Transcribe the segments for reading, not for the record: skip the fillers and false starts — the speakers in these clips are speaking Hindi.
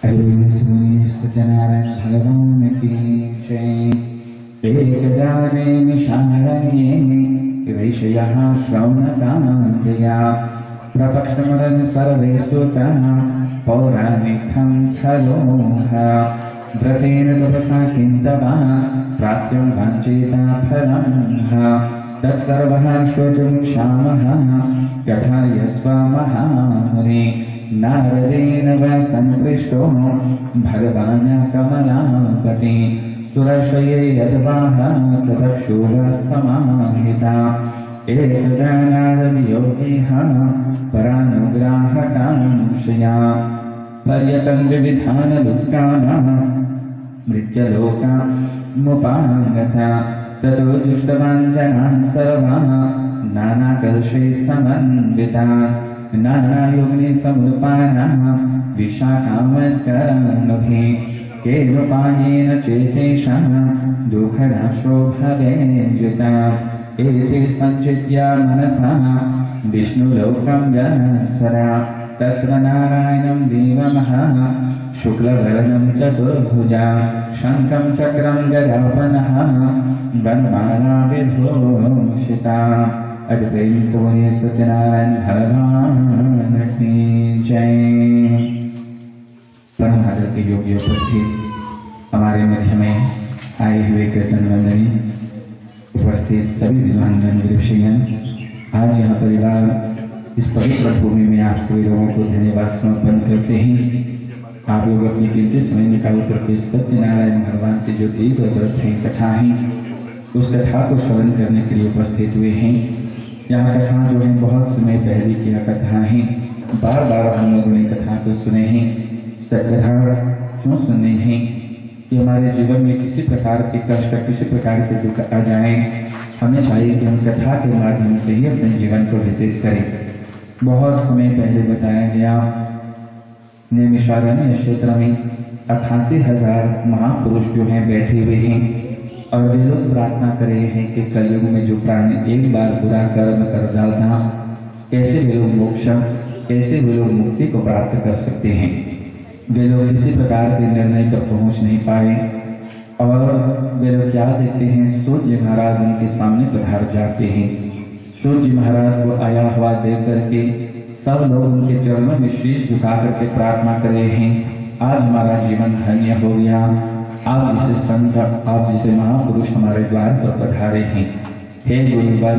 सत्यनारायण भगवान की जय। एकदाने निशारण्ये ऋषयः श्रवणकान्त्या प्रपक्षमरन् सर्वे स्तुतः पौराणिकं खलोह व्रतेन तपसा किन्तवा प्राप्तं वाञ्छिता फलम् तत्सर्वः श्रोतुं क्षामः कथयस्व नारदेन वा संपृष्टो भगवान् कमलापति सुरश्रये यद्वाह ततक्षुभस्तमाहिता एकदा नारदयोगिः परानुग्राहकांक्षया पर्यटन् विविधानलोकानां मृत्यलोकमुपागता ततो दृष्टवान् जनान् सर्वान् नानाकल्पैः समन्वितान् नानायोगिनी समुत्पानाः विशाखामस्करन्भिः केनोपायेन चेतेषां दुःखनाशो भवेद्युता एते सञ्चित्य मनसः विष्णुलोकं गत्सरा तत्र नारायणं देवमः शुक्लवर्णं चतुर्भुजा शङ्खं चक्रं गदापनः वनमाला विभूषिता। प्रेम सोने सत्यनारायण भगवान की जय। परम आदर के योग्य उपस्थित हमारे मध्य में आए हुए कीर्तन मंडली, उपस्थित सभी विद्वान ऋषिगण, आज यह परिवार इस पवित्र भूमि में आप सभी लोगों को धन्यवाद समर्पण करते हैं। आप लोग अपनी कीमती समय निकाल करके सत्यनारायण भगवान की जो दीर्घ व्रत है कथा है, उस कथा को श्रवण करने के लिए उपस्थित हुए हैं। यहाँ कथा जो है बहुत समय पहले की कथा है, बार बार हम लोगों ने कथा को सुने हैं। कथा क्यों सुनने हैं कि हमारे जीवन में किसी प्रकार के कष्ट, किसी प्रकार के दुख आ जाए, हमें चाहिए कि हम कथा के माध्यम से ही अपने जीवन को व्यतीत करें। बहुत समय पहले बताया गया, नैमिषारण्य क्षेत्र में 88,000 महापुरुष जो हैं बैठे हुए हैं और वे लोग प्रार्थना कर रहे हैं कि कलयुग में जो प्राणी एक बार बुरा कर्म कर डालता, कैसे वे लोग मोक्ष, कैसे वे लोग मुक्ति को प्राप्त कर सकते हैं। वे लोग किसी प्रकार के निर्णय पर पहुंच नहीं पाए और वे लोग क्या देखते हैं, सूर्य महाराज उनके सामने पधार जाते हैं। सूर्य महाराज को आया हुआ देख करके सब लोग उनके चरणों में शीश झुका करके प्रार्थना कर रहे हैं, आज हमारा जीवन धन्य हो गया, आप जिसे संत, आप जिसे महापुरुष हमारे द्वार पर पधारे हैं। हे गुरुवर,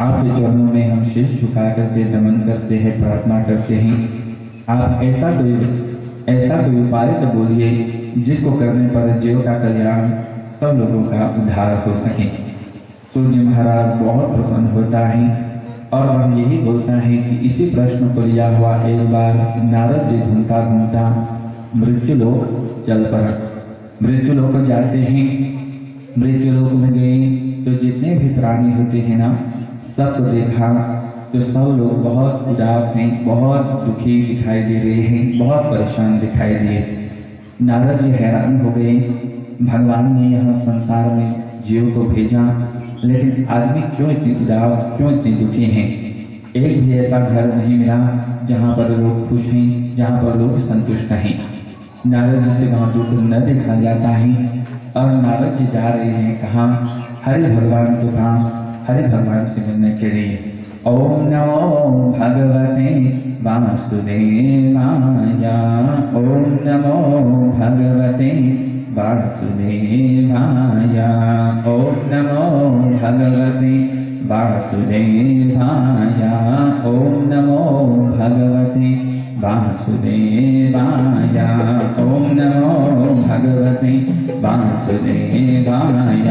आपके चरणों में हम शीश झुका करके नमन करते हैं, प्रार्थना करते हैं। आप ऐसा कोई उपाय तो बोलिए जिसको करने पर जीव का कल्याण, सब लोगों का उद्धार हो सके। सूर्य महाराज बहुत प्रसन्न होता है और वह यही बोलता है कि इसी प्रश्न को लिया हुआ एक बार नारद जी घूमता घूमता मृत्युलोक चल पड़ा। मृत्युलोक जाते हैं, मृत्युलोक में गए तो जितने भी प्राणी होते हैं ना, सबको देखा तो सब लोग बहुत उदास हैं, बहुत दुखी दिखाई दे रहे हैं, बहुत परेशान दिखाई दिए। नारद जी हैरान हो गए, भगवान ने यहाँ संसार में जीव को भेजा, लेकिन आदमी क्यों इतनी उदास, क्यों इतने दुखी हैं। एक भी ऐसा घर नहीं मिला जहाँ पर लोग खुश हैं, जहाँ पर लोग संतुष्ट हैं। नारद जी से वहाँ दुख न देखा जाता है और नारद जी जा रहे हैं कहाँ, हरि भगवान के पास, हरि भगवान से मिलने के लिए। ओम नमो भगवते वासुदेवाय, ओम नमो भगवते वासुदेवाय, ओम नमो भगवते वासुदेवाय, ओम नमो भगवते वासुदेवाय, ओम नमो भगवते वासुदेवाय,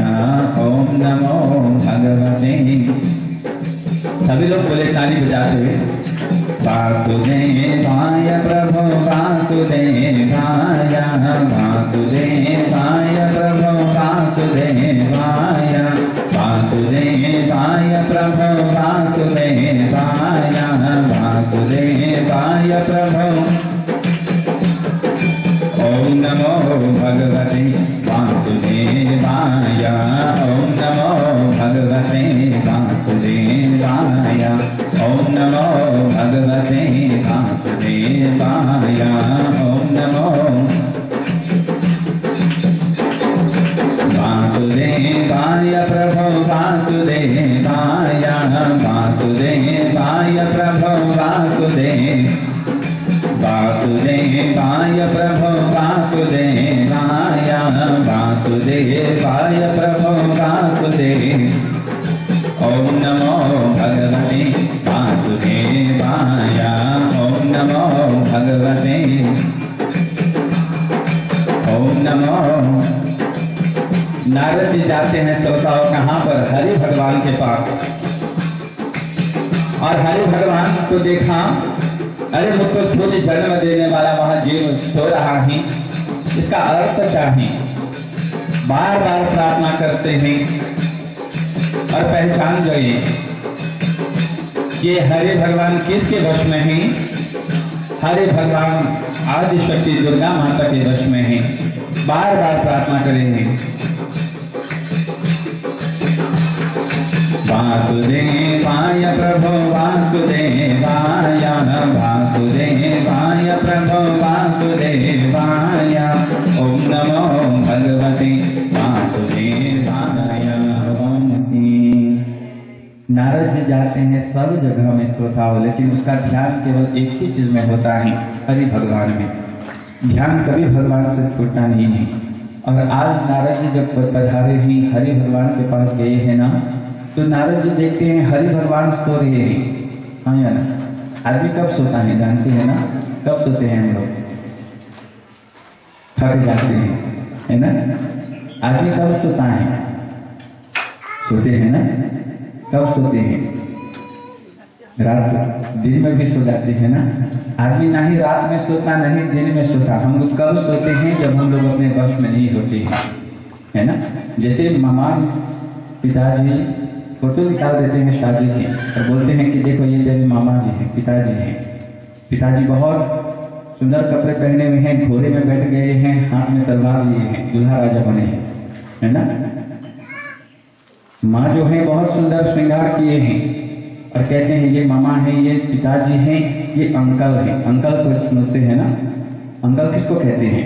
ओम नमो भगवते। सभी लोग बोले ताली बजाते हुए, वासुदेवाय प्रभु वासुदेवाय, वासुदेवाय प्रभु वासुदेवाय, वासुदेवाय प्रभु वासुदेवाय, वासुदेवाय प्रभु। ओम नमो भगवते वासुदेवाय, ओम नमो भगवते वासुदेवाय, ओम नमो भगवते वासुदेवाय, ओम नमो वासुदेवाय प्रभो वासुदेवाय वासुदेवाय प्रभो वासुदेव। ओम नमो भगवते वासुदेवाय ओम नमो भगवते ओम नमो। नारद जी जाते हैं श्रोताओं कहाँ पर? हरि भगवान के पास। और हरि भगवान को देखा, अरे मुझको खुद जन्म देने वाला वहां जीव सो रहा है, इसका अर्थ चाहिए। बार बार प्रार्थना करते हैं और पहचान गए ये हरि भगवान किसके वश में है? हरि भगवान आदि शक्ति दुर्गा माता के वश में है। बार बार प्रार्थना करेंगे। वासुदेवाय प्रभो वासुदेवाय वासुदेवाय प्रभो वासुदेवाय ओम नमो भगवते वासुदेवाय। नारद जी जाते हैं सब जगह में श्रोताओं, लेकिन उसका ध्यान केवल एक ही चीज में होता है, हरि भगवान में। ध्यान कभी भगवान से छूटना नहीं है। और आज नारद जी जब पधारे ही हरि भगवान के पास गए हैं ना, तो नारद जी देखते हैं हरि भगवान सो रहे हैं। हाँ या ना? आदमी कब सोता है जानते हैं ना? कब सोते हैं हम लोग? थक जाते हैं, है ना? आदमी कब सोता है? सोते हैं ना? कब सोते हैं? रात, दिन में भी सो जाते हैं ना? आदमी ना ही रात में सोता ना ही दिन में सोता। हम लोग कब सोते हैं? जब हम लोग अपने वश में नहीं होते हैं, है ना? जैसे मामा पिताजी फोटो निकाल देते हैं शादी के और बोलते हैं कि देखो ये तेरे मामा जी हैं, पिताजी हैं। पिताजी बहुत सुंदर कपड़े पहने हुए हैं, घोड़े में बैठ गए हैं, हाथ में तलवार लिए हैं, दूल्हा राजा बने हैं, है ना? माँ जो है बहुत सुंदर श्रृंगार किए हैं और कहते हैं ये मामा है, ये पिताजी हैं, ये अंकल है। अंकल को समझते हैं ना? अंकल किसको कहते हैं?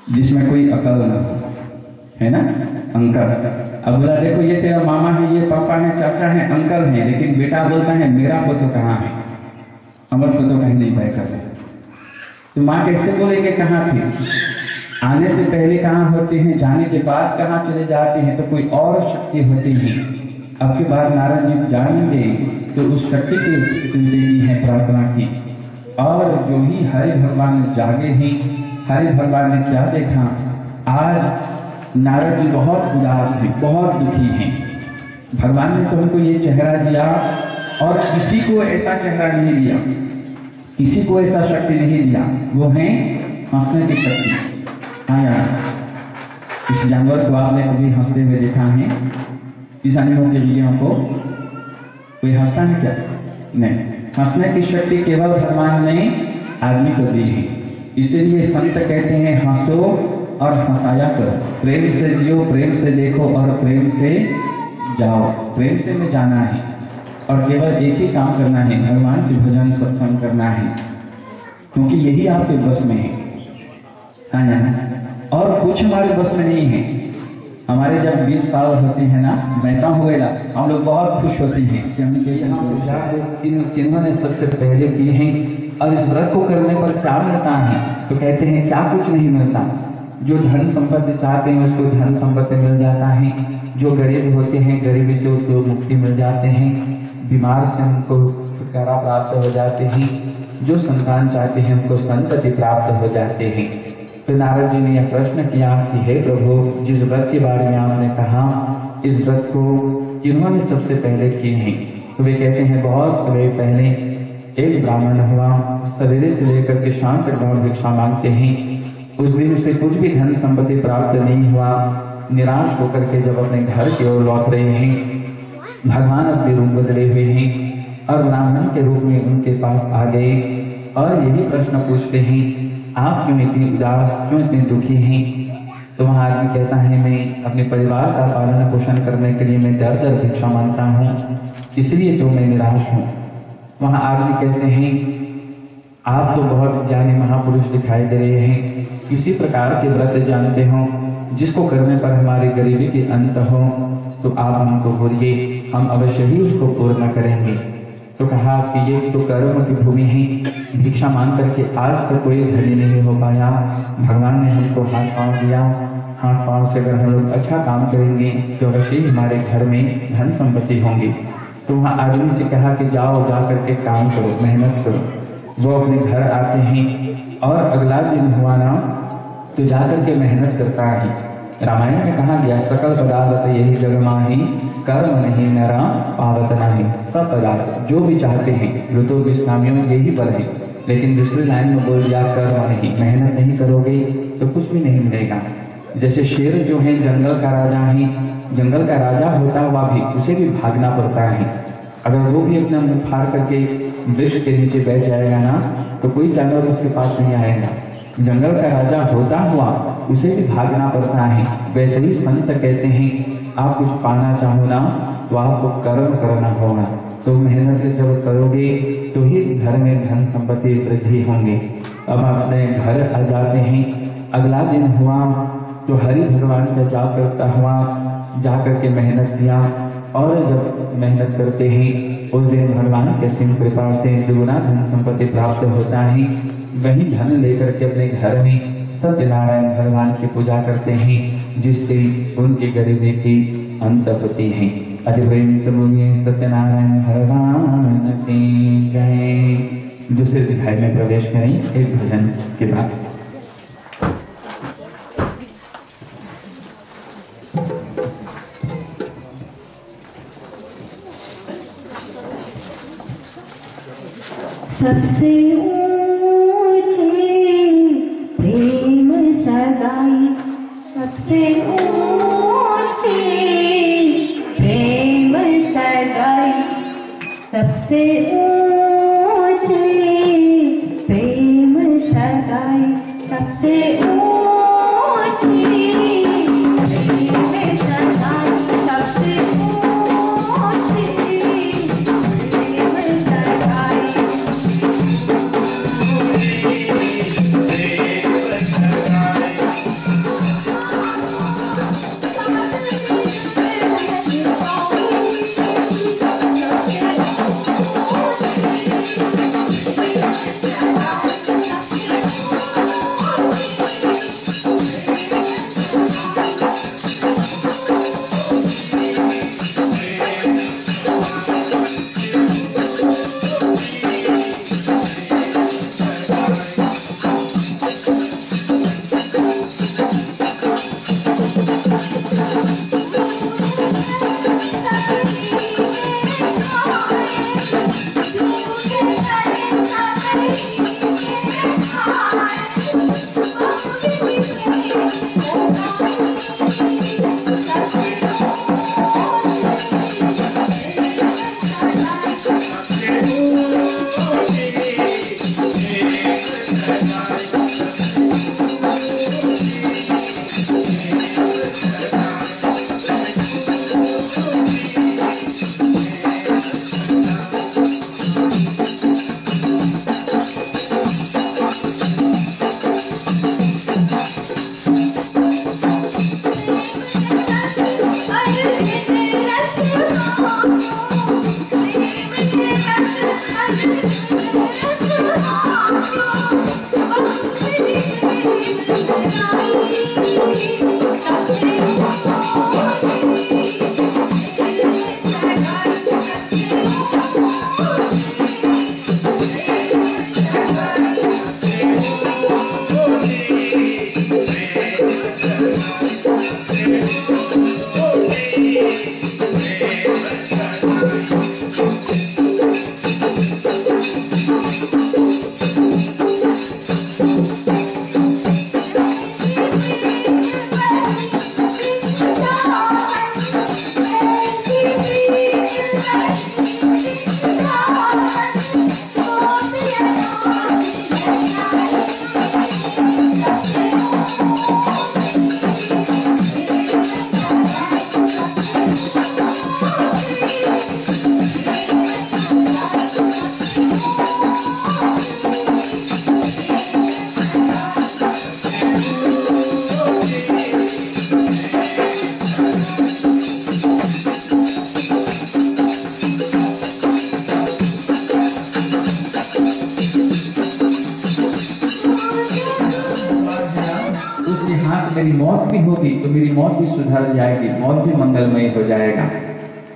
जिसमें कोई अकल न हो, है ना? अंकल। अब बोला देखो ये तेरा मामा है, ये पापा है, चाचा है, अंकल है, लेकिन बेटा बोलता है मेरा फोटो कहाँ है? हमारा फोटो कहीं नहीं पाएगा। तो माँ कैसे बोलेंगे कहाँ थे? आने से पहले कहाँ होते हैं, जाने के बाद कहाँ चले जाते हैं, तो कोई और शक्ति होती है। अब के बाद नारद जी जानेंगे तो उस शक्ति की देनी है प्रार्थना की। और जो ही हरि भगवान जागे हैं, हरि भगवान ने क्या देखा? आज नारद जी बहुत उदास हैं, बहुत दुखी हैं। भगवान ने तो उनको ये चेहरा दिया और किसी को ऐसा चेहरा नहीं दिया, किसी को ऐसा शक्ति नहीं दिया। वो है हंसने की शक्ति। हाँ यार, इस जानवर को आपने कभी हंसते हुए देखा है? इस एनिमल के लिए हमको कोई हंसता है क्या? नहीं। हंसने की शक्ति केवल भगवान ने आदमी को दी है। इसीलिए संत कहते हैं हंसो और हंसाया करो, प्रेम से जियो, प्रेम से देखो और प्रेम से जाओ। प्रेम से में जाना है और केवल एक ही काम करना है, भगवान के भजन सत्संग करना है, क्योंकि यही आपके बस में है। हाँ ना? और कुछ हमारे बस में नहीं है। हमारे जब 20 साल होते हैं ना, बैठा हुएगा, हम लोग बहुत खुश होते हैं कि हमने किन्होंने सबसे पहले किए हैं। और इस व्रत को करने पर क्या मिलता है? तो कहते हैं क्या कुछ नहीं मिलता। जो धन संपत्ति चाहते हैं उसको धन संपत्ति मिल जाता है, जो गरीब होते हैं गरीबी से उसको मुक्ति मिल जाते हैं, बीमार से उनको छुटकारा प्राप्त हो जाते हैं, जो संतान चाहते हैं उनको संतति प्राप्त हो जाते हैं। तो नारद जी ने यह प्रश्न किया कि हे प्रभु, जिस व्रत के बारे में आपने कहा, इस व्रत को किन्होंने सबसे पहले किए हैं? तो वे कहते हैं बहुत सवेरे पहले एक ब्राह्मण हुआ, सवेरे से लेकर के शाम तक बहुत भिक्षा मांगते हैं। उस दिन उसे कुछ भी धन संपत्ति प्राप्त नहीं हुआ। निराश होकर के जब अपने घर की ओर लौट रहे हैं, भगवान अपने रूप बदले हुए हैं और ब्राह्मण के रूप में उनके पास आ गए और यही प्रश्न पूछते हैं, आप क्यों इतनी उदास, क्यों इतने दुखी हैं? तो वहाँ आदमी कहता है मैं अपने परिवार का पालन पोषण करने के लिए मैं दर दर भिक्षा मांगता हूँ, इसलिए तो मैं निराश हूँ। वहाँ आदमी कहते हैं आप तो बहुत ज्ञानी महापुरुष दिखाई दे रहे हैं, किसी प्रकार के व्रत जानते हो जिसको करने पर हमारी गरीबी के अंत हो, तो आप हमको बोलिए, हम अवश्य ही उसको पूर्ण करेंगे। तो तो कहा कि ये तो कर्म की भूमि है, भिक्षा मांग करके आज तक कोई धनी नहीं हो पाया। भगवान ने हमको हाथ पांव दिया, हाथ पांव से अगर हम लोग अच्छा काम करेंगे तो अवश्य हमारे घर में धन संपत्ति होंगी। तो वहाँ आदमी से कहा कि जाओ, जा करके काम करो, मेहनत करो। वो अपने घर आते हैं और अगला दिन हुआ ना तो जा करके मेहनत करता है। रामायण में कहा गया सकल पदार्थ यही जग माही, कर्म नहीं नरा पावत नाही। सब पदार्थ जो भी चाहते हैं ऋतु विश्रामियों यही पर है, लेकिन दूसरी लाइन में बोल दिया कर्म नहीं, मेहनत नहीं करोगे तो कुछ भी नहीं मिलेगा। जैसे शेर जो है जंगल का राजा है, जंगल का राजा होता हुआ भी उसे भी भागना पड़ता है। अगर वो भी अपना मुंह फाड़ करके वृक्ष के नीचे बैठ जाएगा ना तो कोई जानवर उसके पास नहीं आएगा। जंगल का राजा होता हुआ उसे भी भागना पड़ता है। वैसे ही संत कहते हैं आप कुछ पाना चाहो ना तो आपको कर्म करना होगा। तो मेहनत जब करोगे तो ही घर में धन संपत्ति वृद्धि होंगे। अब आप अपने घर आ जाते हैं। अगला दिन हुआ तो हरि भगवान का जाप करता हुआ जा करके मेहनत किया, और जब मेहनत करते हैं उस दिन भगवान के सिंह कृपा से दुगुना धन संपत्ति प्राप्त होता है। वही धन लेकर के अपने घर में सत्यनारायण भगवान की पूजा करते हैं, जिससे उनकी गरीबी की अंत होती है। सत्यनारायण भगवान की जय। दूसरे अध्याय में प्रवेश करें एक भजन के बाद। सबसे ऊंचे प्रेम सगाई, सबसे ऊंचे प्रेम सगाई, सबसे ऊंचे प्रेम सगाई, सबसे ऊंचे प्रेम सगाई, सबसे ऊंचे प्रेम सगाई। उसके हाथ मेरी मौत भी होगी तो मेरी मौत भी सुधर जाएगी, मौत भी मंगलमय हो जाएगा।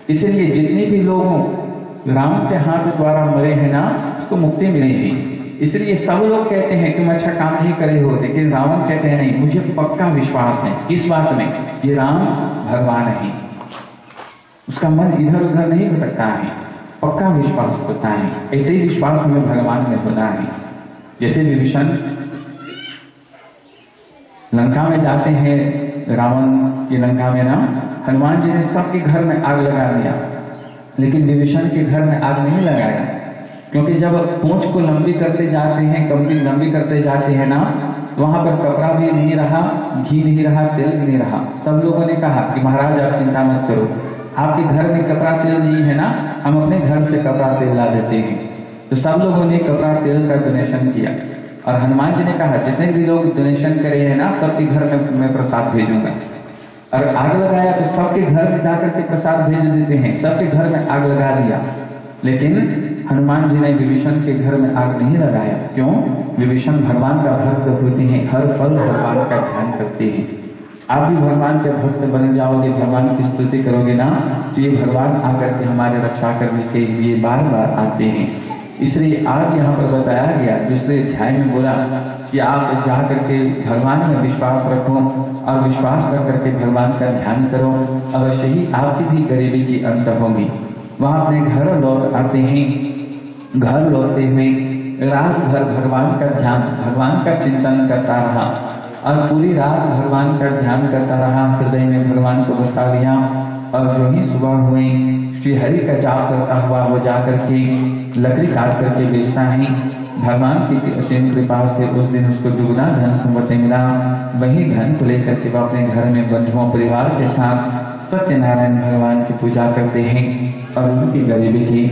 इसलिए जितने भी लोग राम के हाथ द्वारा मरे हैं ना, उसको मुक्ति मिलेगी। इसलिए सब लोग कहते हैं तुम अच्छा काम नहीं करे हो, लेकिन रावण कहते हैं नहीं, मुझे पक्का विश्वास है इस बात में, ये राम भगवान है, उसका मन इधर उधर नहीं भटकता है, पक्का विश्वास होता है। ऐसे ही विश्वास हमें भगवान में होना है। जैसे विभीषण लंका में जाते हैं, रावण की लंका में ना, हनुमान जी ने सबके घर में आग लगा दिया, लेकिन विभीषण के घर में आग नहीं लगाया, क्योंकि जब पूंछ को लंबी करते जाते हैं, कमरी लंबी करते जाते हैं ना, वहां पर कपड़ा भी नहीं रहा, घी नहीं रहा, तेल भी नहीं रहा। सब लोगों ने कहा कि महाराज आप चिंता मत करो, आपके घर में कपड़ा तेल नहीं है ना, हम अपने घर से कपड़ा तेल ला देते हैं। तो सब लोगों ने कपड़ा तेल का डोनेशन किया, और हनुमान जी ने कहा जितने भी लोग डोनेशन करे हैं ना, सबके घर में मैं प्रसाद भेजूंगा। और आग लगाया तो सबके घर में जाकर के प्रसाद भेज देते हैं, सबके घर में आग लगा दिया। लेकिन हनुमान जी ने विभीषण के घर में आग नहीं लगाया। क्यों? विभीषण भगवान का भक्त होते हैं, हर पल भगवान का ध्यान करते हैं। आप भी भगवान के भक्त बन जाओगे, भगवान की स्तुति करोगे ना, तो ये भगवान आकर के हमारे रक्षा करने के लिए बार बार आते हैं। इसलिए आज यहाँ पर बताया गया, दूसरे अध्याय में बोला कि आप जा करके भगवान में विश्वास रखो, और विश्वास रख करके भगवान का ध्यान करो, अवश्य ही आपकी भी गरीबी की अंत होगी। वहाँ अपने घर लौट आते हैं, घर लौटते हुए रात भर भगवान का ध्यान, भगवान का चिंतन करता रहा, और पूरी रात भगवान का ध्यान करता रहा, हृदय में भगवान को बसा लिया। और जो ही सुबह हुई, श्री हरि का जाप करता हुआ वो जाकर के लकड़ी काट करके बेचता है। भगवान की असीम कृपा से उस दिन उसको दुगना धन संपत्ति मिला। वही धन को लेकर के वो अपने घर में बंधुओं परिवार के साथ सत्यनारायण भगवान की पूजा करते हैं, और उनकी गरीबी की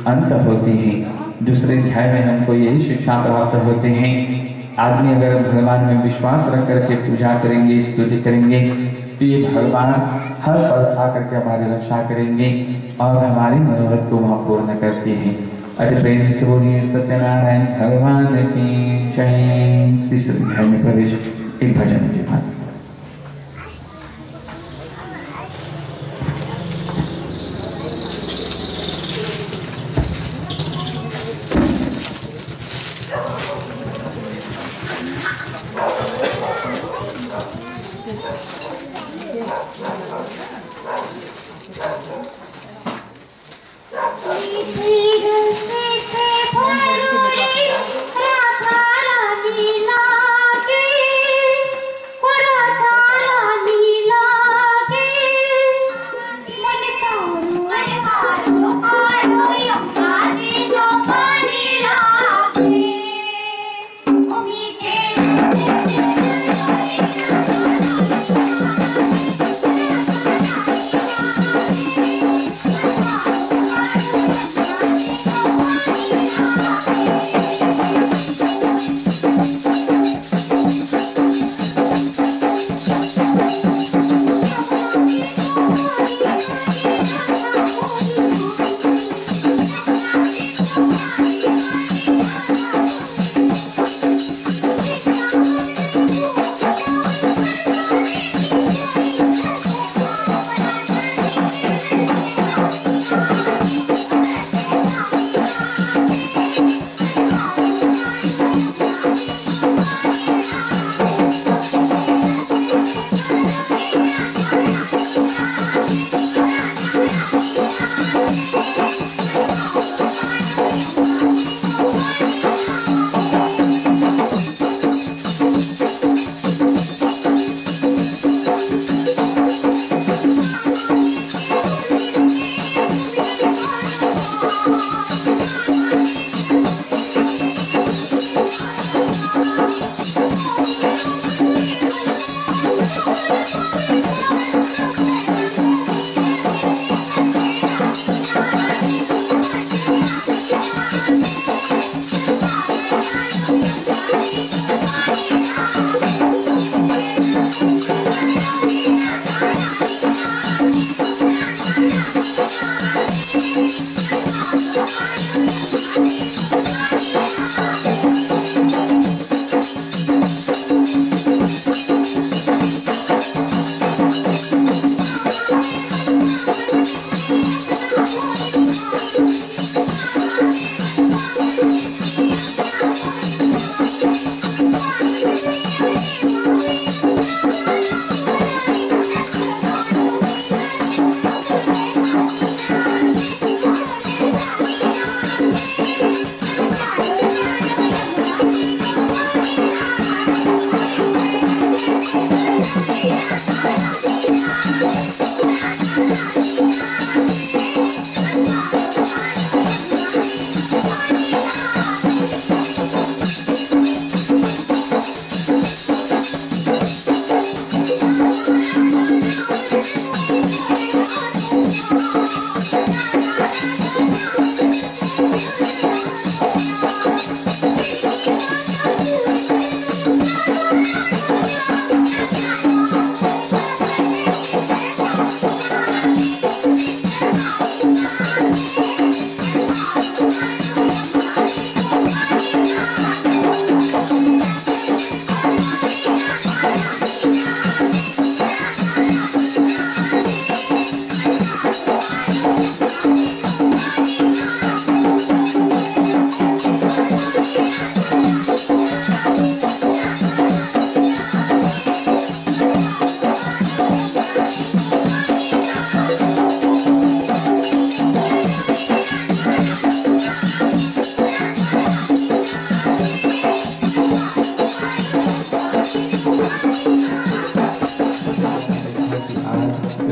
अंत होती है। दूसरे अध्याय में हमको यही शिक्षा प्राप्त होते हैं, आदमी अगर भगवान में विश्वास रख करके पूजा करेंगे, स्तुति करेंगे, तो ये भगवान हर पल आकर के हमारी रक्षा करेंगे और हमारी मनोरथ को वहाँ पूर्ण करते हैं। अरे प्रेम से बोलिए सत्यनारायण भगवान की जय। तीसरे अध्याय में प्रवेश एक भजन के बाद। राधा रानी लागे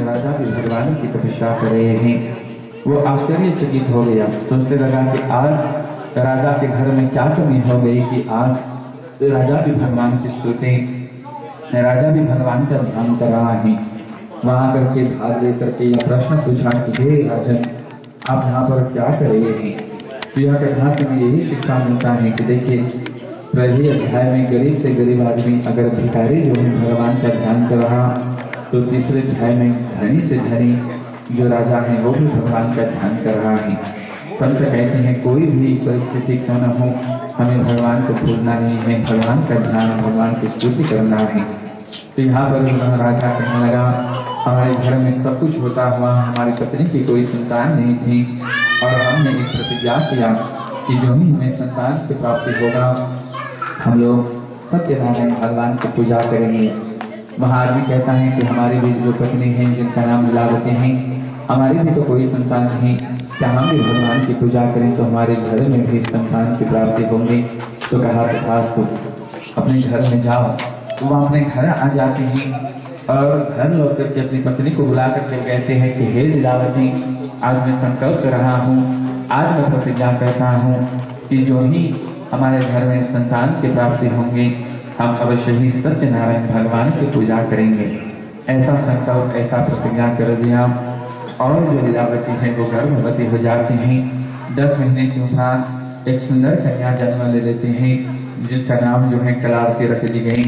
राजा भी भगवान की तपस्या कर रहे हैं। वो आश्चर्यचकित हो गया, सोचने लगा कि आज राजा के घर में क्या कमी हो गई कि आज राजा भी भगवान की स्तुति, राजा भी भगवान का ध्यान कर रहा है। वहां करके भाग लेकर के यह प्रश्न पूछा कि हे राजन, आप यहाँ पर क्या कर रहे हैं? तो यह कथा से हमें यही शिक्षा मिलता है कि देखिए, पहले अध्याय में गरीब से गरीब आदमी अगर भिखारी जो है भगवान का ध्यान कर रहा, तो तीसरे अध्याय में धनी से धनी जो राजा है वो भी भगवान का ध्यान कर रहा है। संत कहते हैं कोई भी परिस्थिति क्यों न हो, हमें भगवान को भूलना नहीं है, भगवान का ध्यान, भगवान की स्तुति करना है। तो यहाँ पर राजा कहने लगा, हमारे घर में सब कुछ होता हुआ हमारी पत्नी की कोई संतान नहीं थी, और हमने एक प्रतिज्ञा किया कि जो ही हमें संतान की प्राप्ति होगा हम लोग सत्यनारायण भगवान की पूजा करेंगे। वहाँ आदमी कहता है कि हमारी भी जो पत्नी है जिनका नाम लीलावती है, हमारी भी तो कोई संतान नहीं, क्या हम भी भगवान की पूजा करें तो हमारे घर में भी संतान की प्राप्ति होंगी? तो कहा तो अपने घर में जाओ। तो वह अपने घर आ जाते हैं और घर लौट करके अपनी पत्नी को बुला करके कहते हैं कि हे लीलावती, आज मैं संकल्प कर रहा हूँ, आज मैं प्रतिज्ञा करता हूँ कि जो ही हमारे घर में संतान की प्राप्ति होंगी हम अवश्य ही सत्यनारायण भगवान की पूजा करेंगे। ऐसा संकल्प, ऐसा प्रतिज्ञा कर दिया और जो लीलावती है वो गर्भवती हो जाती हैं। 10 महीने के उपरांत एक सुंदर कन्या जन्म ले लेते हैं जिसका नाम जो है कलावती रख दी गई।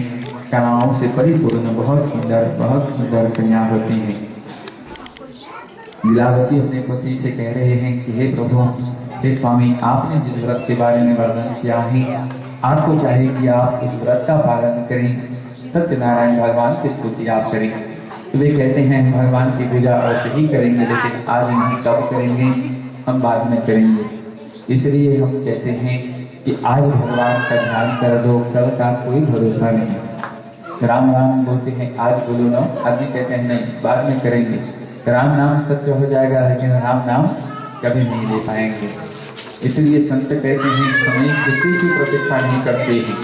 कलाओं से परिपूर्ण बहुत सुंदर कन्या होती है। लीलावती अपने पति से कह रहे हैं कि हे प्रभु, हे स्वामी, आपने जिस व्रत के बारे में वर्णन किया है, आपको चाहिए कि आप इस व्रत का पालन करें, सत्यनारायण भगवान की स्तुति आप करें। तो वे कहते हैं हम भगवान की पूजा अवश्य ही करेंगे, लेकिन आज नहीं, कब करेंगे, हम बाद में करेंगे। इसलिए हम कहते हैं कि आज भगवान का ध्यान कर दो, कल का कोई भरोसा नहीं। राम राम बोलते हैं आज बोलो ना, आदमी कहते हैं नहीं बाद में करेंगे। राम नाम सत्य हो जाएगा लेकिन राम नाम कभी नहीं ले पाएंगे। इसलिए संत कहते हैं समय किसी की प्रतीक्षा नहीं करते हैं।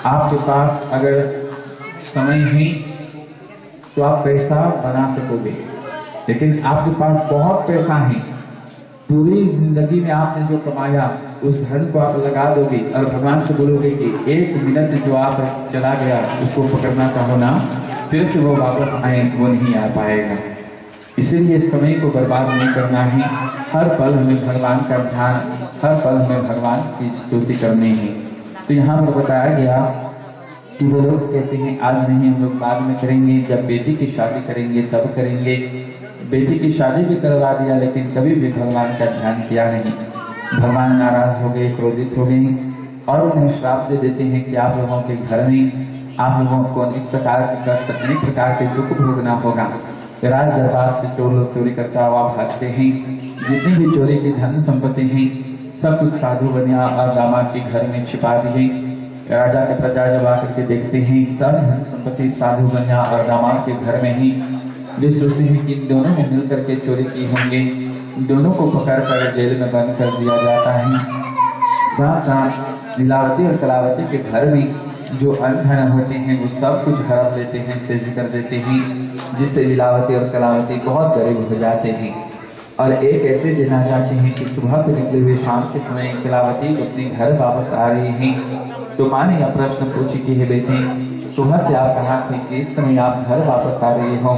आपके पास अगर समय है तो आप पैसा बना सकोगे, लेकिन आपके पास बहुत पैसा है, पूरी जिंदगी में आपने जो कमाया उस धन को आप लगा दोगे और भगवान से बोलोगे कि 1 मिनट जो आप चला गया उसको पकड़ना चाहो ना, फिर से वो वापस आए, वो नहीं आ पाएगा। इसीलिए समय को बर्बाद नहीं करना है। हर पल हमें भगवान का ध्यान, हर पल हमें भगवान की स्तुति करनी है। तो यहाँ पर बताया गया कि वो लोग कहते हैं आज नहीं, हम लोग बाद में करेंगे, जब बेटी की शादी करेंगे तब करेंगे। बेटी की शादी भी करवा दिया लेकिन कभी भी भगवान का ध्यान किया नहीं। भगवान नाराज हो गए, क्रोधित हो गए और उन्हें श्राप दे देते हैं कि आप लोगों के घर में आप लोगों को अनेक प्रकार के कष्ट, अनेक प्रकार के दुख भोगना होगा। राज दरबार से चोर लोग चोरी करता हुआ भागते हैं, जितनी भी चोरी की धन संपत्ति है सब कुछ साधु बनिया और दामाद के घर में छिपा दिए। राजा के प्रजा जब आकर के देखते हैं सब धन संपत्ति साधु बनिया और दामाद के घर में ही, वे सोचते हैं कि इन दोनों ने मिलकर के चोरी की होंगे। दोनों को पकड़कर जेल में बंद कर दिया जाता है। साथ साथ लीलावती और कलावती के घर में जो अन्न धन होते हैं वो सब कुछ हड़प लेते हैं, तेजी कर देते हैं, जिससे लीलावती और कलावती बहुत गरीब हो जाते हैं। और एक ऐसे दिन आ जाते हैं कि सुबह को निकले हुए शाम के समय कलावती अपने घर वापस आ रही हैं। तो माँ ने यह प्रश्न पूछी कि हे बेटी, सुबह से आप कहा थे कि इस समय आप घर वापस आ रही हो।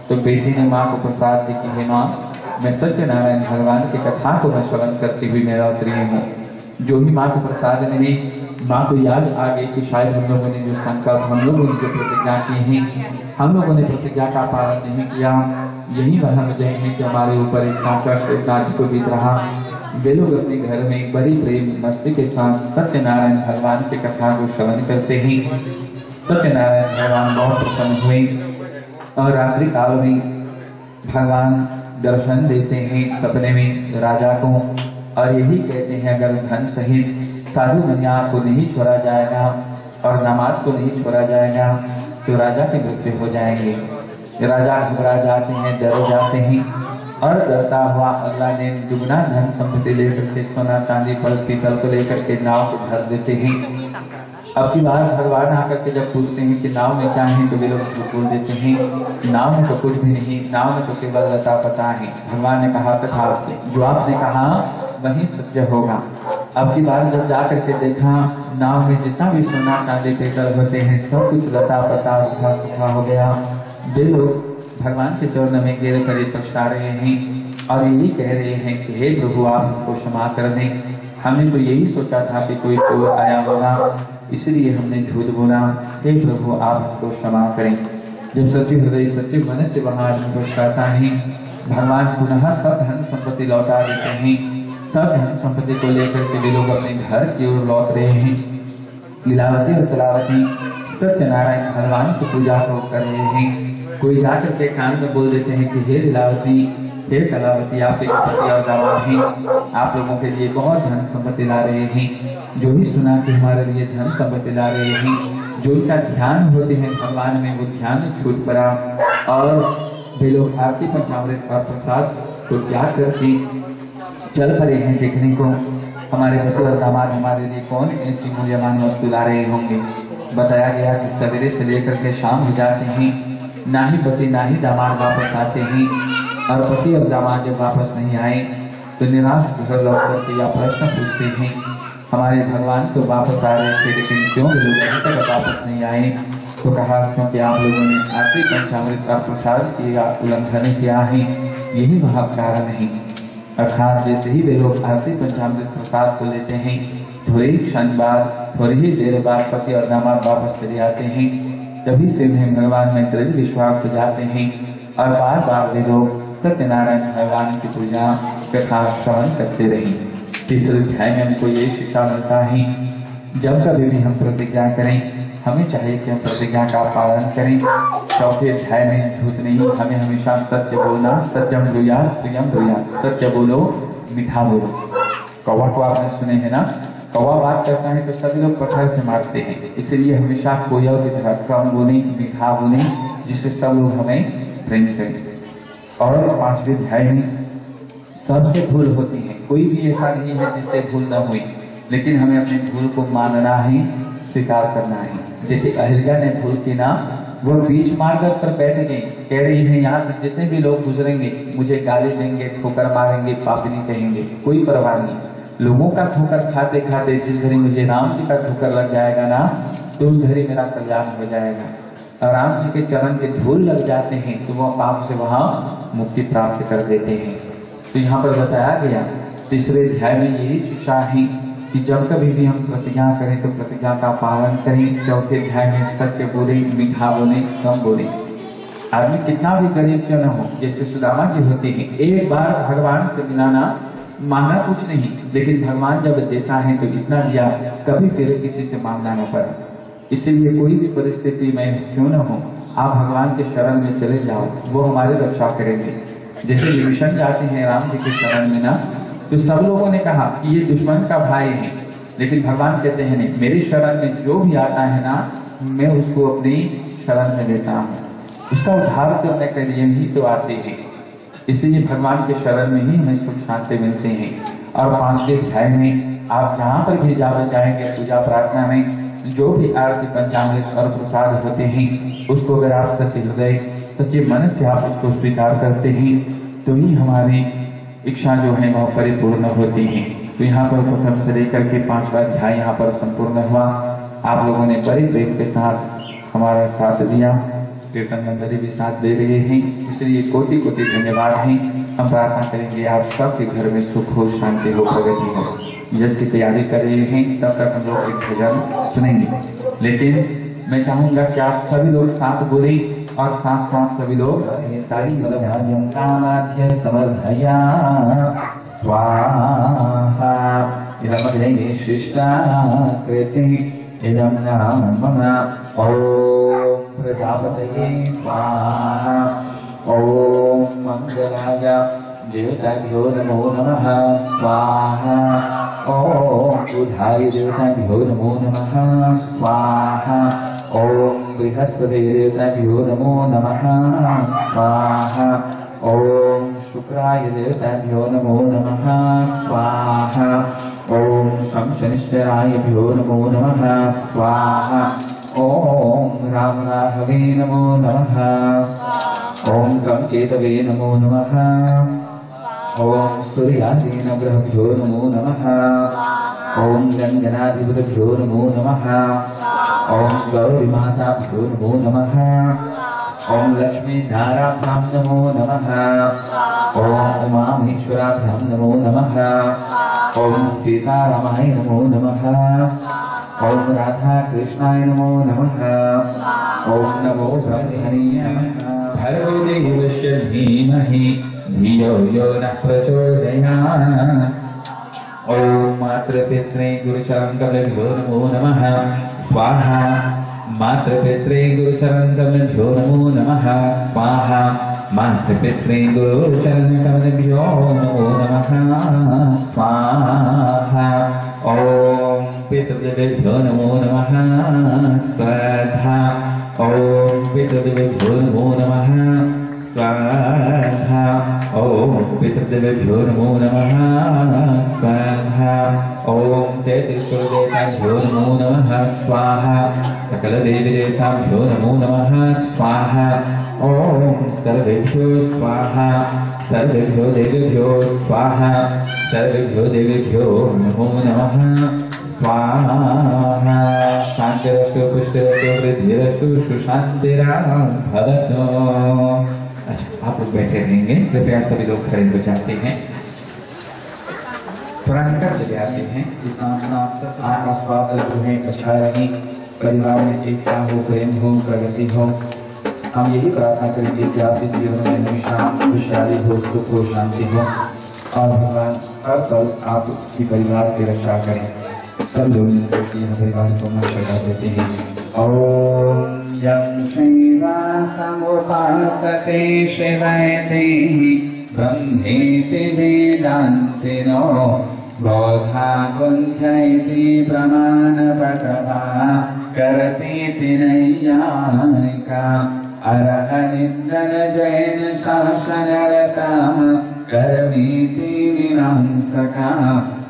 तो बेटी ने माँ को प्रसाद दी कि हे माँ, मैं सत्यनारायण भगवान की कथा को मैं श्रवण करती हुई मैं लौट रही हूँ। जो ही माँ को प्रसाद मिली माँ को याद आ गई कि शायद हम लोगों ने जो संकल्प, हम लोगों ने जो प्रतिज्ञा की है, हम लोगों ने प्रतिज्ञा का पालन नहीं किया। यही वह वजह है कि हमारे ऊपर इतना कष्ट, इतना अधिक बीत रहा। वे लोग अपने घर में बड़ी प्रेम मस्ती के साथ सत्यनारायण भगवान की कथा को श्रवण करते हैं। सत्यनारायण भगवान बहुत प्रसन्न हुए और रात्रि काल में भगवान दर्शन देते हैं सपने में राजा को, और यही कहते हैं अगर धन सहित साधु मनिया को नहीं छोड़ा जाएगा और दामाद को नहीं छोड़ा जाएगा तो राजा की मृत्यु हो जाएंगे। राजा घबरा जाते हैं, डर जाते हैं और डरता हुआ अगला दिन दुगना धन संपत्ति लेकर के सोना चांदी फल पीतल को लेकर के नाव को भर देते हैं। अब की बार भगवान आकर के जब पूछते हैं कि नाव में क्या है तो वे लोग बोल देते हैं नाव में तो कुछ भी नहीं, नाव में तो केवल लता पता है। भगवान ने कहा तथा जो आपने कहा वही सत्य होगा। अब की बार जब जा करके देखा नाव में जितना भी सोना चांदी पीतल होते हैं सब कुछ लता पता रूखा सूखा हो गया। वे लोग भगवान के चरणों में गिर कर पछता रहे हैं और यही कह रहे हैं कि हे प्रभु आप हमको क्षमा कर दें, हमने तो यही सोचा था कि कोई चोर आया होगा इसलिए हमने झूठ बोला, हे प्रभु आप हमको क्षमा करें। जब सच्चे हृदय सच्चे मन से वहां आदमी पछताता है भगवान पुनः सब धन संपत्ति लौटा देते हैं। सब धन संपत्ति को लेकर के वे लोग अपने घर की ओर लौट रहे हैं। लीलावती और कलावती सत्यनारायण भगवान की पूजा को कर रहे हैं। कोई जाकर के कान में बोल देते हैं कि हे लीलावती, हे कलावती, आप एक पति और दामाद हैं, आप लोगों के लिए बहुत धन संपत्ति ला रहे हैं। जो भी सुना कि हमारे लिए धन संपत्ति ला रहे हैं, जो इनका ध्यान होते हैं भगवान में वो ध्यान छूट पड़ा और वे लोग आरती पंचामृत और प्रसाद को त्याग करके चल पड़े हैं देखने को हमारे पति और दामाद हमारे लिए कौन ऐसी मूल्यवान वस्तु ला रहे होंगे। बताया गया कि सवेरे से लेकर के शाम हो जाते हैं, ना ही पति ना ही दामाद वापस आते हैं और पति और दामाद जब वापस नहीं आए तो निराश घर लौट करके यह प्रश्न पूछते हैं हमारे भगवान तो वापस आ रहे थे लेकिन क्यों वे लोग अभी तक वापस नहीं आए। तो कहा क्योंकि आप लोगों ने आरती पंचामृत का प्रसाद किया उल्लंघन किया है, यही वह कारण है। अर्थात जैसे ही वे लोग आरती पंचामृत प्रसाद को लेते हैं थोड़े ही क्षण बाद, थोड़ी ही देर बाद पति और दामाद वापस चले आते हैं। तभी से उन्हें भगवान में दृढ़ विश्वास हो जाते हैं और बार बार वे लोग सत्यनारायण भगवान की पूजा कथा श्रवण करते रहे। तीसरे अध्याय में हमको ये शिक्षा मिलता है जब कभी भी हम प्रतिज्ञा करें हमें चाहिए कि हम प्रतिज्ञा का पालन करें। चौथे अध्याय में झूठ नहीं, हमें हमेशा सत्य बोलना, सत्यम ब्रूयात् प्रियम ब्रूयात्, सत्य बोलो मीठा बोलो। कौवा को आपने सुने हैं ना, कौवा बात करता है तो सभी लोग पत्थर से मारते हैं, इसलिए हमेशा कोयल की तरह कम बोले मीठा बोले जिससे सब लोग हमें प्रेम करें। और पांचवें अध्याय में सबसे भूल होती है, कोई भी ऐसा नहीं है जिससे भूल न हुई, लेकिन हमें अपनी भूल को मानना है, स्वीकार करना है। जैसे अहिल्या ने भूल की ना, वो बीच मार्ग पर बैठ गई, कह रही है यहाँ से जितने भी लोग गुजरेंगे मुझे गाली देंगे, ठोकर मारेंगे, पापनी कहेंगे, कोई परवाह नहीं। लोगों का ठोकर खाते खाते जिस घड़ी मुझे राम जी का ठोकर लग जाएगा ना तो उस घड़ी मेरा कल्याण हो जाएगा। और राम जी के चरण के धूल लग जाते हैं तो वह पाप से वहां मुक्ति प्राप्त कर देते हैं। तो यहाँ पर बताया गया तीसरे अध्याय में यही शिक्षा है कि जब कभी भी हम प्रतिज्ञा करें तो प्रतिज्ञा का पालन करें। चौथे अध्याय में सत्य बोले, मीठा बोले, कम बोले। आदमी कितना भी गरीब क्यों न हो, जैसे सुदामा जी होते हैं, एक बार भगवान से मिलाना मांगना कुछ नहीं, लेकिन भगवान जब देता है तो जितना दिया कभी फिर किसी से मांगना न पड़ा। इसलिए कोई भी परिस्थिति में क्यों न हो आप भगवान के शरण में चले जाओ, वो हमारी रक्षा करेंगे। जैसे विभीषण जाते हैं राम जी के शरण में ना, तो सब लोगों ने कहा कि ये दुश्मन का भाई है, लेकिन भगवान कहते हैं नहीं, मेरी शरण में जो भी आता है ना मैं उसको अपनी शरण में लेता हूँ, उसका उद्धार करने के लिए ही तो आते हैं। इसलिए भगवान के शरण में ही हमें सुख शांति मिलते हैं। और पांचवें अध्याय में आप जहाँ पर भी जाएंगे पूजा प्रार्थना में जो भी आरती पंचामृत और प्रसाद होते हैं उसको अगर आप सच्चे हृदय सच्चे मन से आप उसको स्वीकार करते हैं तो ही हमारी इच्छा जो है वह परिपूर्ण होती है। तो यहाँ पर प्रथम से लेकर के पांचवा अध्याय यहाँ पर संपूर्ण हुआ। आप लोगों ने बड़े प्रेम के साथ हमारा साथ दिया, कीर्तन मंडली भी साथ दे रहे हैं, इसलिए कोटि कोटि धन्यवाद हैं। हम प्रार्थना करेंगे आप सबके घर में सुख हो, शांति हो, प्रगति हो। यज्ञ की तैयारी कर रहे हैं, तब तक हम लोग एक भजन सुनेंगे। लेकिन मैं चाहूंगा कि आप सभी लोग साथ बोले और साथ साथ सभी लोग ताली बजाएं। समर्पया स्वाहा इदमग्ने शिष्टा कृति इदं नाम मम ॐ प्रजापतये स्वाहा ॐ मंगलाय देवताभ्यो नमो नमः स्वाहा ॐ बुधाय देवताभ्यो नमो नमः स्वाहा ॐ बृहस्पति देवताभ्यो नमो नमः स्वाहा ॐ शुक्राय देवताभ्यो नमो नमः स्वाहा ॐ शनिश्चरायभ्यो नमो नमः स्वाहा ॐ रामराहवे नमो नमः ॐ केतवे नमो नमः ॐ सूर्यादीनग्रहभ्यो नमो नमः ॐ गणगणाधिपतिभ्यो नमो नमः ॐ गौरीमाताभ्यो नमो नमः ॐ लक्ष्मीनाराभ्यां नमो नमः ॐ उमामेश्वराभ्यां नमो नमः ॐ सीतारामाय नमो नमः ॐ राधाकृष्णाय नमो नमः ॐ नमो ब्रह्मणे नमः भर्गो देवस्य धीमहि धियो यो नः प्रचोदयात् ॐ मातृपित्रे गुरुचरणकमलेभ्यो नमो नमः स्वाहा मातृपित्रे गुरुचरणकमलेभ्यो नमो नमः स्वाहा मातृपित्रे गुरुचरणकमलेभ्यो नमो नमः स्वाहा ॐ पितृदेवेभ्यो नमो नमः स्वाहा ॐ पितृदेवेभ्यो नमो नमः स्वाहा ॐ पितृदेवेभ्यो नमो नमः स्वाहा ॐ तेतिस्वरदेवताभ्यो नमो नमः स्वाहा सकलदेवदेवताभ्यो नमो नमः स्वाहा ॐ सर्वेभ्यो स्वाहा सर्वेभ्यो देवेभ्यो स्वाहा सर्वेभ्यो देवेभ्यो नमो नमः स्वाहा शान्तिरस्तु पुष्टिरस्तु वृद्धिरस्तु सुशान्तिर्भवतु। अच्छा, आप लोग बैठे रहेंगे, कृपया सभी लोग खड़े हो जाते हैं, पुराने चले आते हैं। इस आपका स्वास्थ्य है अच्छा रहे, परिवार में एकता हो, प्रेम हो, प्रगति हो। हम यही प्रार्थना करेंगे कि आपके जीवन में हमेशा खुशहाली हो, सुख हो, शांति हो और भगवान हर पल आपकी परिवार की रक्षा करें। सब लोग मिलकर के परिवार को मर्यादा देते हैं। ओम यं श्रीवासमुपासते शिवैते ब्रह्मेति वेदान्तिनो बोधागुंह्यैति प्रमाणपटवा करतीति नैयायिका अरहनिन्दन जैन शासनरता करमीति विनाशका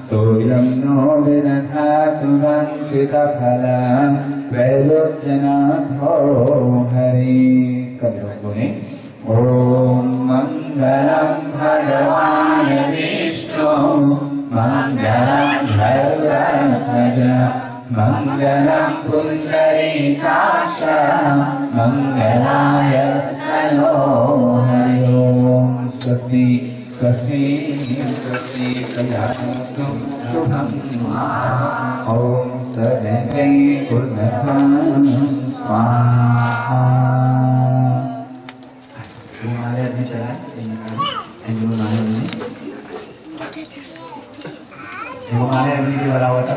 सोऽयं नो विदधातु वंशितफलं त्रैलोक्यनाथो हरिः। ॐ मङ्गलं भगवान् विष्णु मङ्गलं गरुडध्वज मङ्गलं पुण्डरीकाक्ष मङ्गलाय तनो हरि। ॐ स्वस्ति स्वस्ति स्वस्ति कल्याणं शुभं ॐ सर्वे कुर्मः स्वाहा। हमारे आदमी चला हमारे आदमी भी बड़ा हुआ था।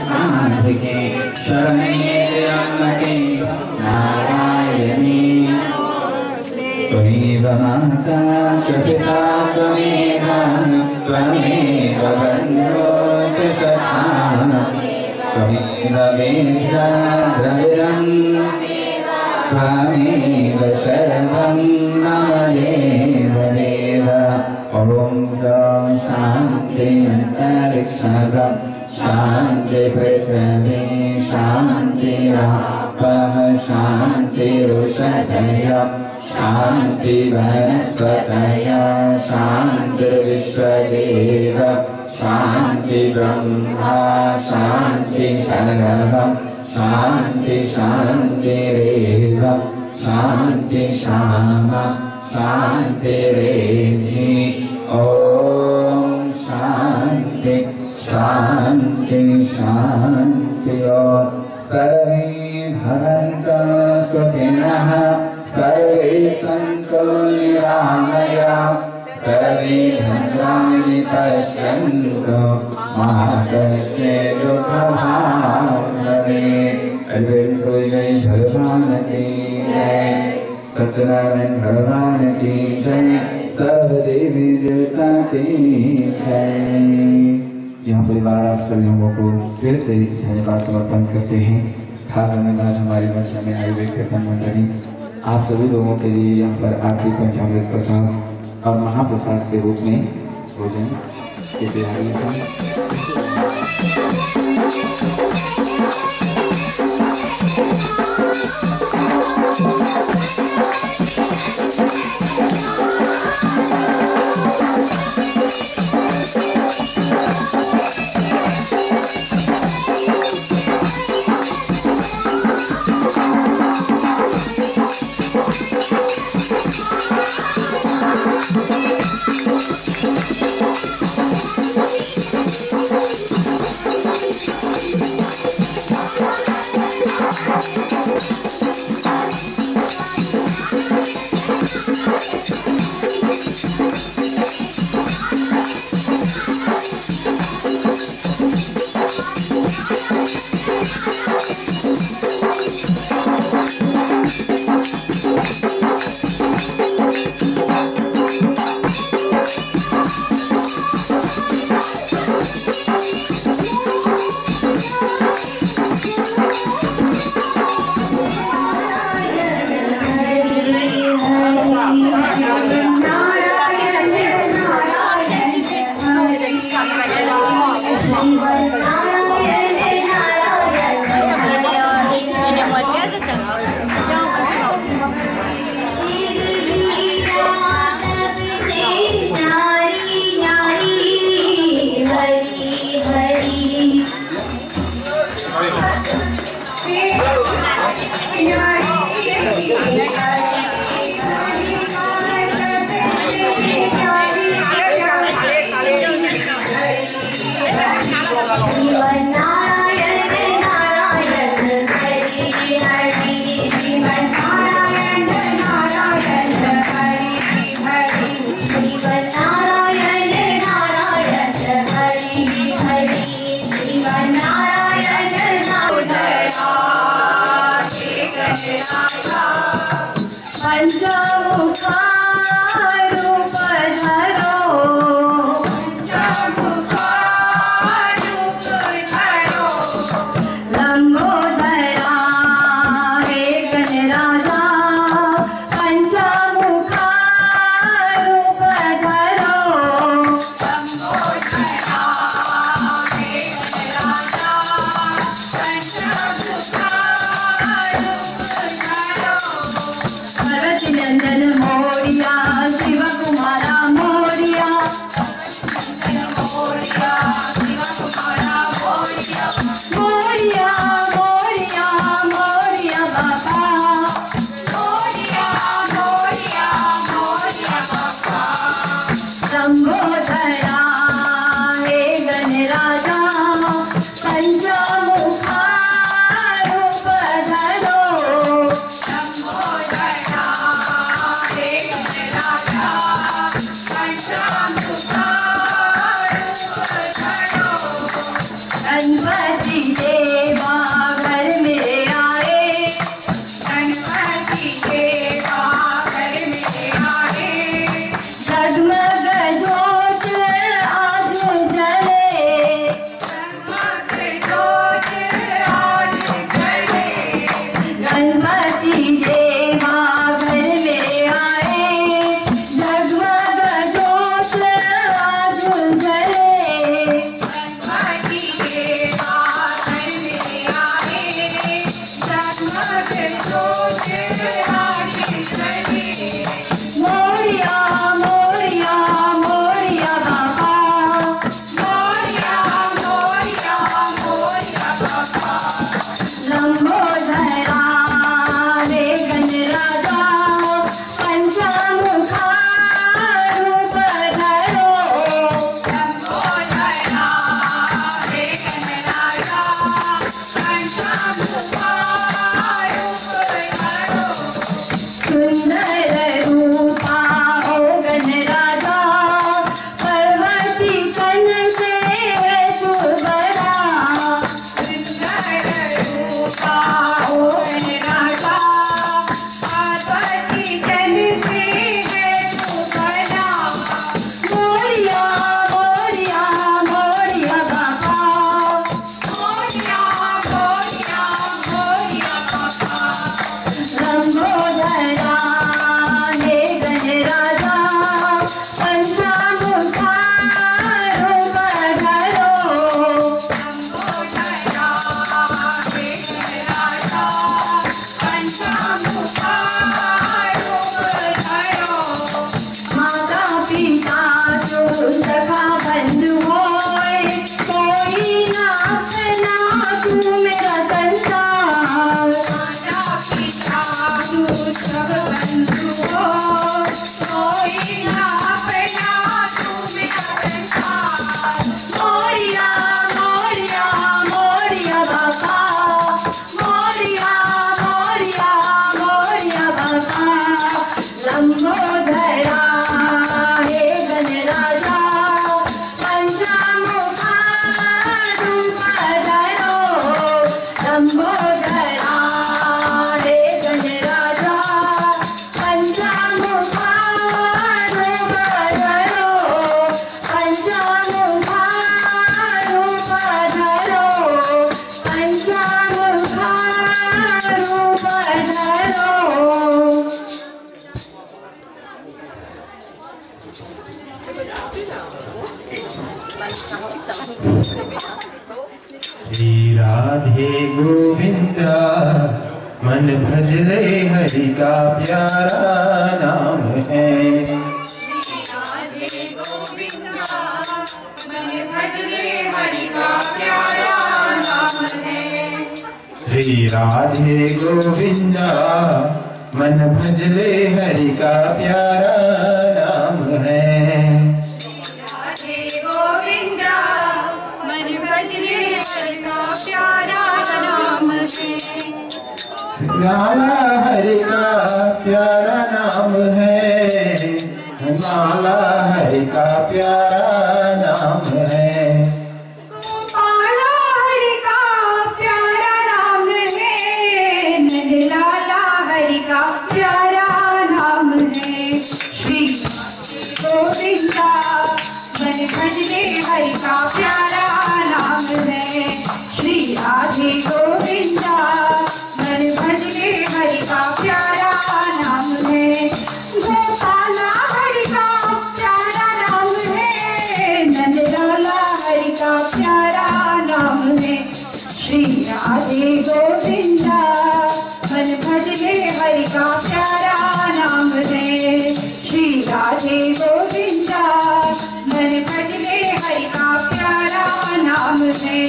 साधिके शरण्ये त्र्यम्बके नारायणी त्वमेव माता च पिता त्वमेव त्वमेव बन्धो च सखा त्वमेव वेद्या द्रविणम् त्वमेव सर्वं मम देव ॐ शान्ति अन्तरिक्षं शान्ति पृथिवी शान्तिरापः शान्तिरुषधयः शान्ति वनस्पतयः शान्तिर्विश्वदेव शान्ति ब्रह्मा शान्ति सर्वं शान्ति शान्तिरेव शान्ति श्यामा शान्तिरेधि ॐ शान्ति शान्ति शान्ति सर्वे भवन्तु सुखिनः सर्वे सन्तु निरामया सर्वे भद्राणि पश्यन्तु मा कश्चित् दुःखभाग् भवेत्। भगवान की जय सत्यनारायण भगवान की जय सब देवी देवता की जय। यहाँ परिवार आप सभी लोगों को फिर से धन्यवाद समर्पण करते हैं। खास धन्यवाद हमारी भाषा में आयुर्वेद कीर्तन मंडली आप सभी लोगों के लिए यहाँ पर आरती पंचामृत प्रसाद और महाप्रसाद के रूप में भोजन की तैयारी है। लंबोदरा हे गणराजा पंचामुखा रूप धरो पंचामुखा रूप धरो पंचामुखा रूप धरो। श्री राधे गोविंद मन भज रे हरि का प्यारा नाम है। श्री राधे गोविंदा मन भज रे हरि का प्यारा नाम है। श्री राधे गोविंद मन भज रे हरि का प्यारा नाम है। राधे गोविंदा मन भज रे हरि का प्यारा नाम है। लाला हरि का प्यारा नाम है। लाला हरि का प्यारा नाम है। गोपाला हरि का प्यारा नाम है। नंदलाला हरि का प्यारा नाम है। श्री गोविंदा मन भज रे हरि का प्यारा नाम है। श्री राधे गोविंदा मन भज रे हरि का प्यारा नाम है। गोपाला हरि का प्यारा नाम है। नंदलाला हरि का प्यारा नाम है। श्री राधे गोविंदा मन भज रे हरि का प्यारा नाम है। श्री राधे गोविंदा मन भज रे हरि का प्यारा नाम है।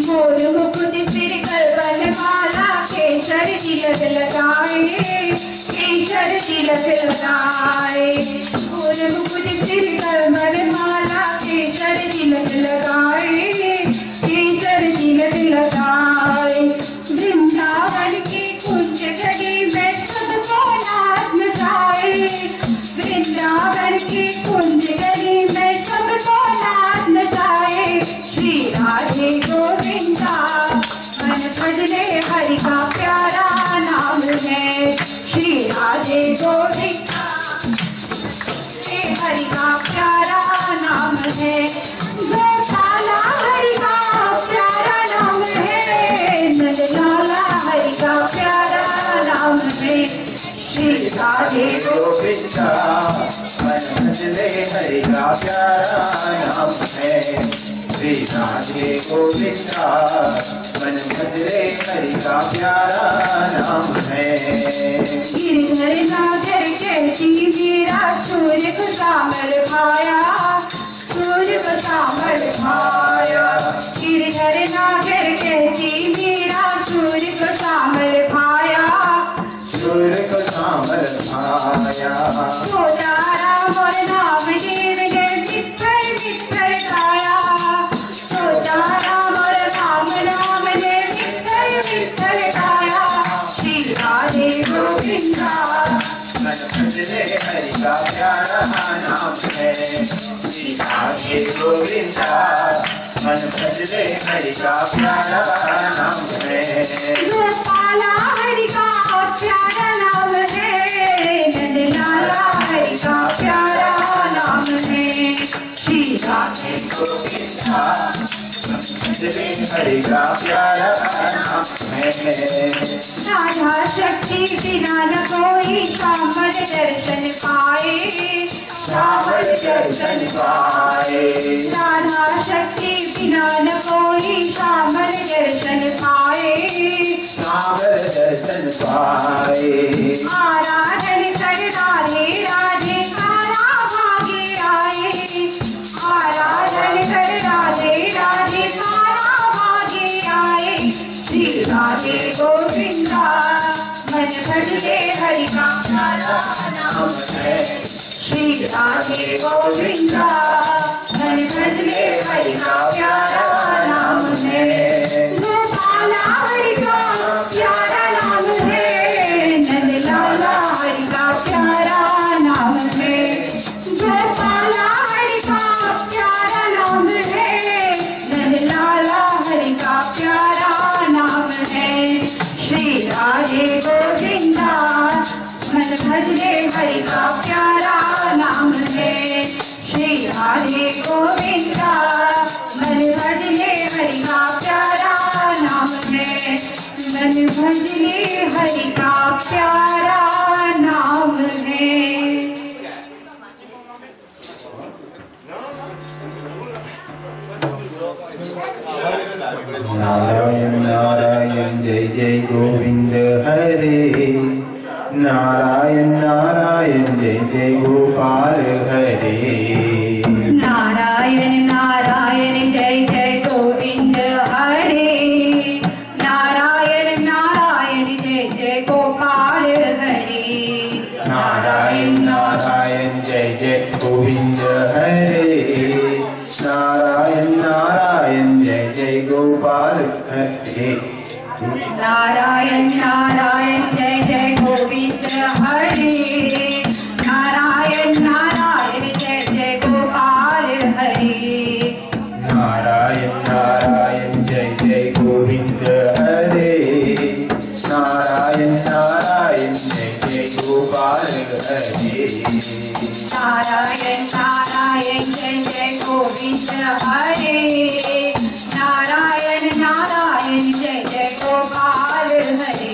मोर मुकुट सिर कर माला केसर तिलक लगाए केसर तिलक लगाए। मोर मुकुट सिर कर माला केसर तिलक लगाए केसर तिलक लगाए। वृंदावन की कुंज गली में सबको नाच नचाए। वृंदावन की कुंज गली में सबको नाच नचाए। श्री राधे गोविंदा मन भज रे हरि का प्यारा नाम है। श्री राधे गोविंदा रे हरि का प्यारा नाम है। गोपाला हरि का प्यारा नाम है। नंदलाला हरि का प्यारा नाम है। श्री राधे गोविंदा मन भज रे हरि का प्यारा नाम है। श्री राधे गोविंदा मन भज रे हरि का प्यारा नाम है। गिरधर नागर कहती मेरा सूर्य को सामर भाया सूर्य को सामर भाया। गिरधर नागर कहती मेरा सूर्य को सामर भाया सूर्य को सामर भाया। सोदारा मोर नाम देव ने मित्तर मित्तर गाया। सोदारा मोर नाम नाम ने मित्तर मित्तर गाया। श्री राधे गोविंदा मन भज रे हरि का प्यारा नाम है। श्री राधे गोविंदा मन भज रे हरि का प्यारा नाम है। गोपाला हरि का प्यारा नाम है। नंदलाला हरि का प्यारा नाम है। श्री राधे गोविंदा हरि का प्यारा नाम है। राधा शक्ति बिना न कोई श्यामल दर्शन पाए श्यामल दर्शन पाए। राधा शक्ति बिना न कोई श्यामल दर्शन पाए श्यामल दर्शन पाए। आराधन कर राधे राधे सारा भागे आए। आराधन कर राधे राधे सारा भागे आए। श्री राधे गोविंदा मन भज रे हरि का प्यारा नाम है। श्री राधे गोविंदा मन भज रे हरि का प्यारा नाम है। गोपाला हरि का प्यारा नाम है। नंदलाला हरि का प्यारा नाम है। गोपाला हरि का प्यारा नाम है। नंदलाला हरि का हरि का प्यारा नाम है, मन भजले हरि का प्यारा नाम है। नारायण नारायण जय जय गोविंद हरे, नारायण नारायण जय जय गोपाल हरे, नारायण नारायण जय जय गोविंद हरे, नारायण नारायण जय जय गोपाल हरे, नारायण नारायण जय जय गोविंद हरे, नारायण नारायण जय जय गोपाल हरे, नारायण नारायण जय जय गोविंद हरे, नारायण नारायण जय जय गोपाल हरे, नारायण नारायण जय जय गोविंद हरे, नारायण नारायण जय जय गोपाल हरे, नारायण नारायण जय जय गोविंद हरे, नारायण नारायण जय जय गोपाल हरे,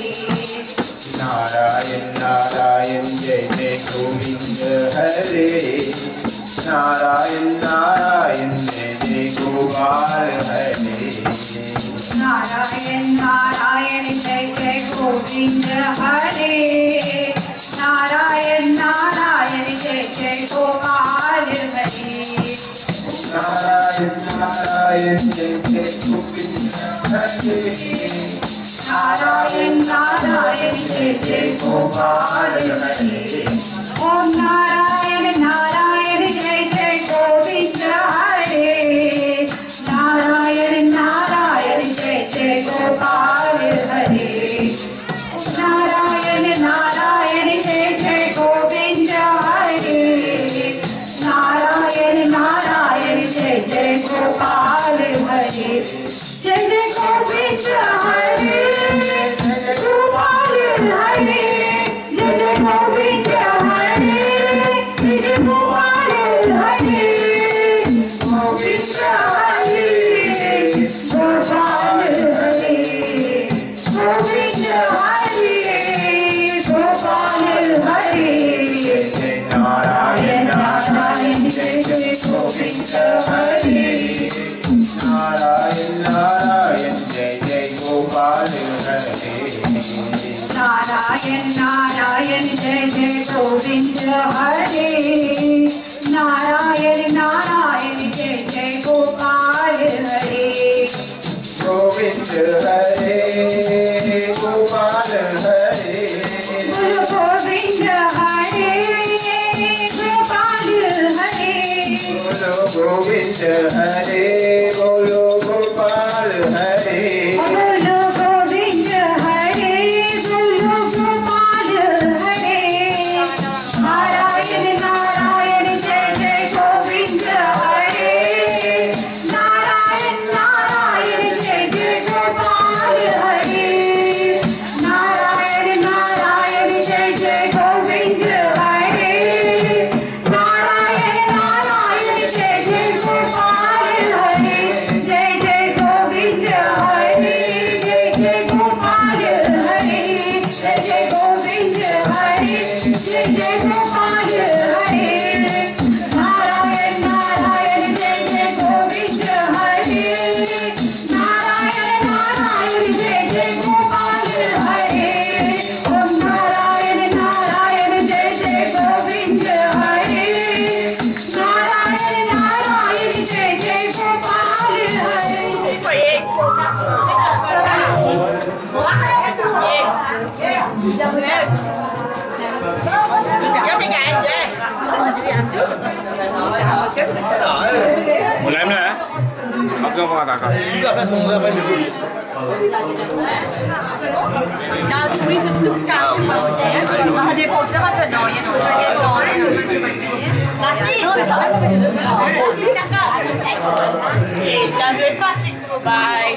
नारायण नारायण जय जय गोविंद हरे, नारायण नारायण जय जय गोपाल हरे, नारायण नारायण जय जय गोविंद हरे, नारायण नारायण जय जय गोपाल हरे, नारायण नारायण जय जय गोविंद हरे, नारायण नारायण जय जय गोपाल हरे, ओम नारायण नारायण जय जय गोविंद हरे, नारायण नारायण जय जय गोपाल हरे, नारायण नारायण जय जय गोविंद हरे, नारायण नारायण जय जय गोपाल हरे, जय जय गोविंद हरे गोपाल हरे, जय जय गोविंद हरे, जय जय गोपाल हरे, गोविंद हरे गोपाल हरे, गोविंद हरे गोपाल हरे, जय नारायण नारायण जय जय गोविंद हरे, नारायण नारायण जय जय गोपाल हरे, नारायण नारायण जय जय गोविंद हरे, नारायण नारायण जय जय गोपाल हरे, गोविंद हरे गोपाल हरे, गुरु गोविंद हरे गोपाल हरे, बोलो गोविंद हरे बोलो गोपाल हरे, बोलो गोविंद हरे बोलो गोपाल हरे, नारायण नारायण जय जय गोविंद हरे, नारायण नारायण जय जय गोपाल हरे, नारायण नारायण जय जय गोविंद हरे, नारायण नारायण जय जय गोपाल हरे, जय जय गोविंद हरे, जय जय गोपाल हरे, जय जय गोविंद हरे, जय जय गोपाल हरे, नारायण नारायण जय जय गोविंद हरे, नारायण नारायण जय जय गोपाल हरे, ओम नारायण नारायण जय जय गोविंद हरे, नारायण नारायण जय जय गोपाल हरे। Một lem nữa hả? Học cơ qua tạc à? Qui sono truccati ma devo già fare noia, sono perché poi non lo so, la sindaca da due facce bye.